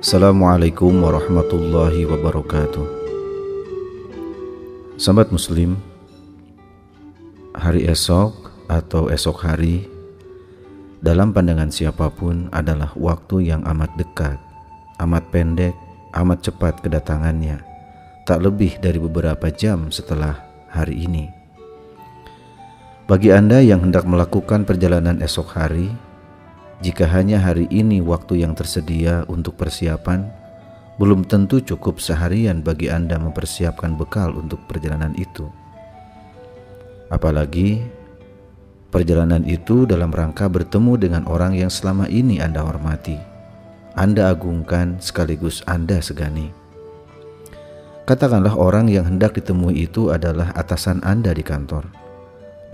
Assalamualaikum warahmatullahi wabarakatuh. Sahabat muslim, hari esok atau esok hari dalam pandangan siapapun adalah waktu yang amat dekat, amat pendek, amat cepat kedatangannya, tak lebih dari beberapa jam setelah hari ini. Bagi Anda yang hendak melakukan perjalanan esok hari, jika hanya hari ini waktu yang tersedia untuk persiapan, belum tentu cukup seharian bagi Anda mempersiapkan bekal untuk perjalanan itu. Apalagi perjalanan itu dalam rangka bertemu dengan orang yang selama ini Anda hormati, Anda agungkan, sekaligus Anda segani. Katakanlah orang yang hendak ditemui itu adalah atasan Anda di kantor,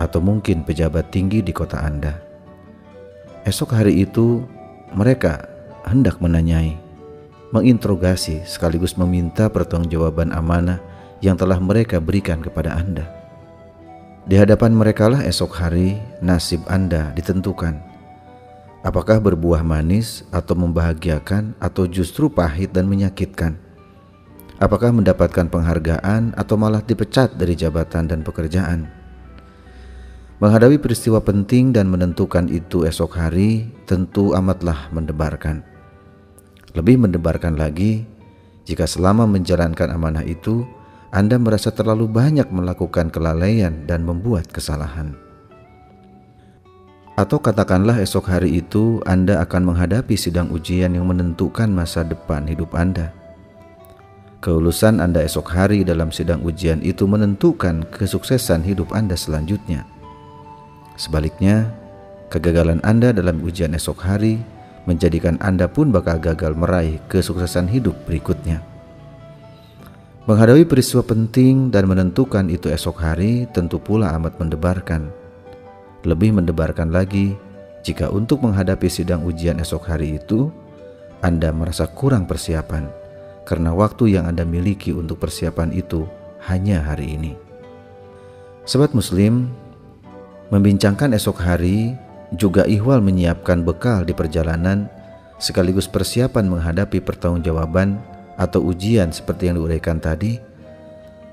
atau mungkin pejabat tinggi di kota Anda. Esok hari itu mereka hendak menanyai, menginterogasi, sekaligus meminta pertanggungjawaban amanah yang telah mereka berikan kepada Anda. Di hadapan merekalah esok hari nasib Anda ditentukan. Apakah berbuah manis atau membahagiakan, atau justru pahit dan menyakitkan? Apakah mendapatkan penghargaan atau malah dipecat dari jabatan dan pekerjaan? Menghadapi peristiwa penting dan menentukan itu esok hari tentu amatlah mendebarkan. Lebih mendebarkan lagi jika selama menjalankan amanah itu Anda merasa terlalu banyak melakukan kelalaian dan membuat kesalahan. Atau katakanlah esok hari itu Anda akan menghadapi sidang ujian yang menentukan masa depan hidup Anda. Kelulusan Anda esok hari dalam sidang ujian itu menentukan kesuksesan hidup Anda selanjutnya. Sebaliknya, kegagalan Anda dalam ujian esok hari menjadikan Anda pun bakal gagal meraih kesuksesan hidup berikutnya. Menghadapi peristiwa penting dan menentukan itu esok hari tentu pula amat mendebarkan. Lebih mendebarkan lagi jika untuk menghadapi sidang ujian esok hari itu Anda merasa kurang persiapan, karena waktu yang Anda miliki untuk persiapan itu hanya hari ini. Sobat muslim, membincangkan esok hari juga ihwal menyiapkan bekal di perjalanan, sekaligus persiapan menghadapi pertanggungjawaban atau ujian seperti yang diuraikan tadi,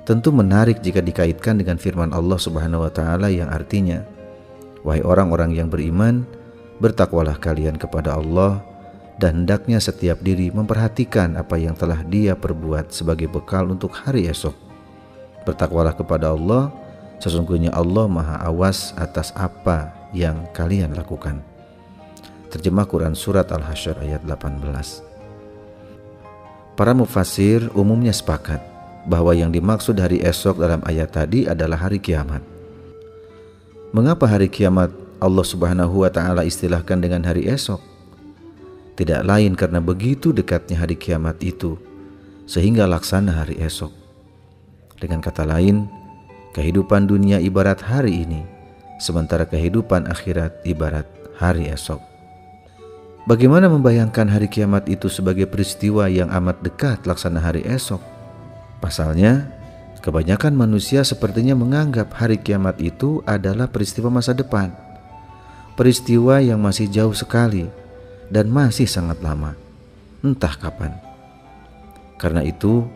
tentu menarik jika dikaitkan dengan firman Allah Subhanahu wa taala yang artinya, "Wahai orang-orang yang beriman, bertakwalah kalian kepada Allah, dan hendaknya setiap diri memperhatikan apa yang telah dia perbuat sebagai bekal untuk hari esok. Bertakwalah kepada Allah, sesungguhnya Allah Maha Awas atas apa yang kalian lakukan." Terjemah Quran Surat Al-Hasyr ayat 18. Para mufassir umumnya sepakat bahwa yang dimaksud hari esok dalam ayat tadi adalah hari kiamat. Mengapa hari kiamat Allah Subhanahu wa taala istilahkan dengan hari esok? Tidak lain karena begitu dekatnya hari kiamat itu sehingga laksana hari esok. Dengan kata lain, kehidupan dunia ibarat hari ini, sementara kehidupan akhirat ibarat hari esok. Bagaimana membayangkan hari kiamat itu sebagai peristiwa yang amat dekat laksana hari esok? Pasalnya, kebanyakan manusia sepertinya menganggap hari kiamat itu adalah peristiwa masa depan, peristiwa yang masih jauh sekali dan masih sangat lama, entah kapan. Karena itu,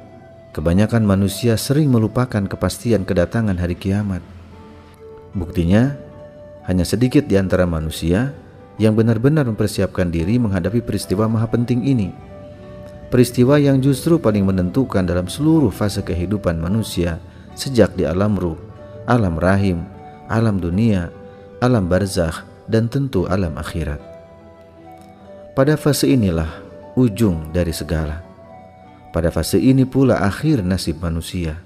kebanyakan manusia sering melupakan kepastian kedatangan hari kiamat. Buktinya, hanya sedikit di antara manusia yang benar-benar mempersiapkan diri menghadapi peristiwa maha penting ini. Peristiwa yang justru paling menentukan dalam seluruh fase kehidupan manusia, sejak di alam ruh, alam rahim, alam dunia, alam barzakh, dan tentu alam akhirat. Pada fase inilah ujung dari segala. Pada fase ini pula akhir nasib manusia.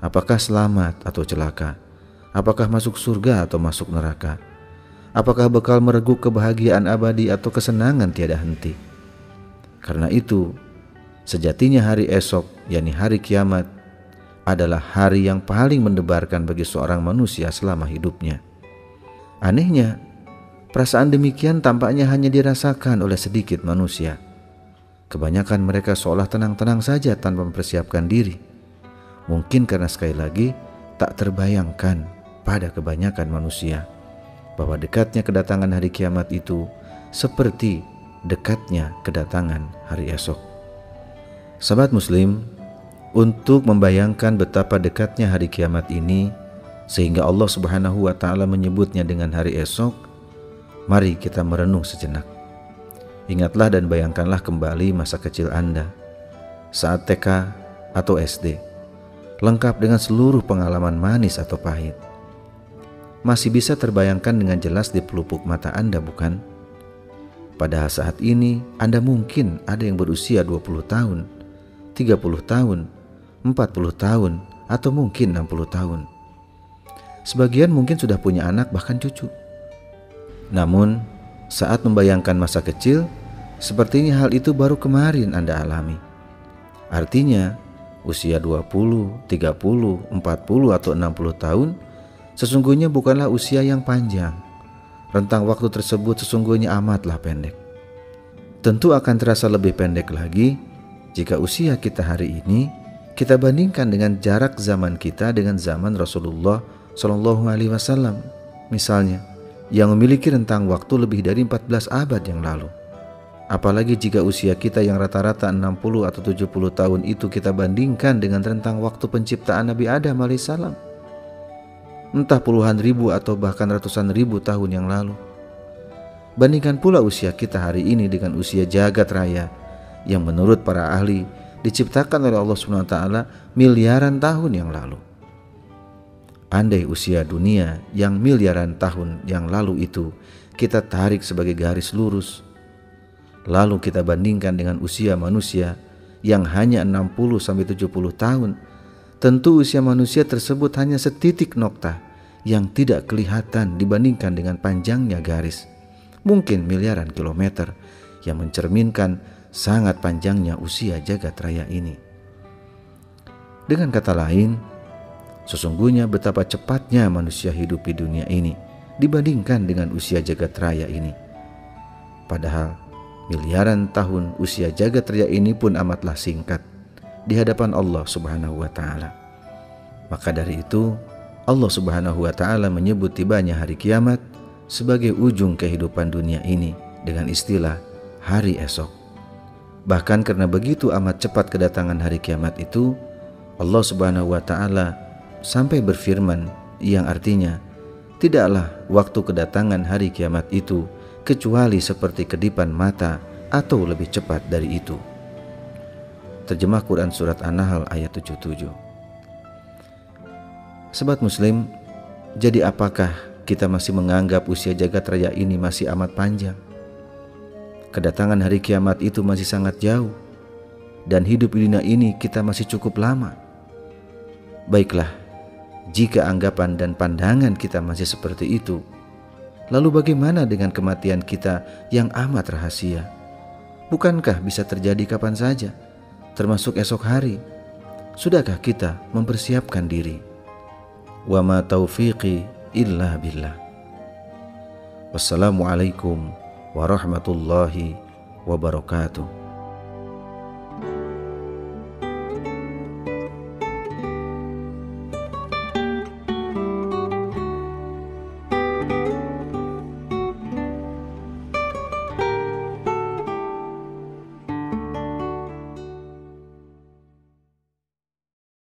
Apakah selamat atau celaka? Apakah masuk surga atau masuk neraka? Apakah bekal mereguk kebahagiaan abadi atau kesenangan tiada henti? Karena itu, sejatinya hari esok, yakni hari kiamat, adalah hari yang paling mendebarkan bagi seorang manusia selama hidupnya. Anehnya, perasaan demikian tampaknya hanya dirasakan oleh sedikit manusia. Kebanyakan mereka seolah tenang-tenang saja tanpa mempersiapkan diri. Mungkin karena sekali lagi tak terbayangkan pada kebanyakan manusia bahwa dekatnya kedatangan hari kiamat itu seperti dekatnya kedatangan hari esok. Sahabat Muslim, untuk membayangkan betapa dekatnya hari kiamat ini sehingga Allah Subhanahu wa Ta'ala menyebutnya dengan hari esok, mari kita merenung sejenak. Ingatlah dan bayangkanlah kembali masa kecil Anda saat TK atau SD, lengkap dengan seluruh pengalaman manis atau pahit. Masih bisa terbayangkan dengan jelas di pelupuk mata Anda, bukan? Pada saat ini Anda mungkin ada yang berusia 20 tahun, 30 tahun, 40 tahun, atau mungkin 60 tahun. Sebagian mungkin sudah punya anak bahkan cucu. Namun saat membayangkan masa kecil, sepertinya hal itu baru kemarin Anda alami. Artinya usia 20, 30, 40, atau 60 tahun sesungguhnya bukanlah usia yang panjang. Rentang waktu tersebut sesungguhnya amatlah pendek. Tentu akan terasa lebih pendek lagi jika usia kita hari ini kita bandingkan dengan jarak zaman kita dengan zaman Rasulullah Shallallahu Alaihi Wasallam, misalnya, yang memiliki rentang waktu lebih dari 14 abad yang lalu. Apalagi jika usia kita yang rata-rata 60 atau 70 tahun itu kita bandingkan dengan rentang waktu penciptaan Nabi Adam alaihissalam, entah puluhan ribu atau bahkan ratusan ribu tahun yang lalu. Bandingkan pula usia kita hari ini dengan usia jagat raya yang menurut para ahli diciptakan oleh Allah SWT miliaran tahun yang lalu. Andai usia dunia yang miliaran tahun yang lalu itu kita tarik sebagai garis lurus, lalu kita bandingkan dengan usia manusia yang hanya 60-70 tahun, tentu usia manusia tersebut hanya setitik nokta yang tidak kelihatan dibandingkan dengan panjangnya garis, mungkin miliaran kilometer, yang mencerminkan sangat panjangnya usia jagat raya ini. Dengan kata lain, sesungguhnya betapa cepatnya manusia hidup di dunia ini dibandingkan dengan usia jagat raya ini. Padahal miliaran tahun usia jagat raya ini pun amatlah singkat di hadapan Allah Subhanahu wa Ta'ala. Maka dari itu Allah Subhanahu wa Ta'ala menyebut tibanya hari kiamat sebagai ujung kehidupan dunia ini dengan istilah hari esok. Bahkan karena begitu amat cepat kedatangan hari kiamat itu, Allah Subhanahu wa Ta'ala sampai berfirman yang artinya, tidaklah waktu kedatangan hari kiamat itu kecuali seperti kedipan mata atau lebih cepat dari itu. Terjemah Quran Surat An-Nahl ayat 77. Sobat Muslim, jadi apakah kita masih menganggap usia jagat raya ini masih amat panjang? Kedatangan hari kiamat itu masih sangat jauh, dan hidup di dunia ini kita masih cukup lama. Baiklah, jika anggapan dan pandangan kita masih seperti itu, lalu bagaimana dengan kematian kita yang amat rahasia? Bukankah bisa terjadi kapan saja, termasuk esok hari? Sudahkah kita mempersiapkan diri? Wa ma taufiqi illa billah. Wassalamualaikum warahmatullahi wabarakatuh.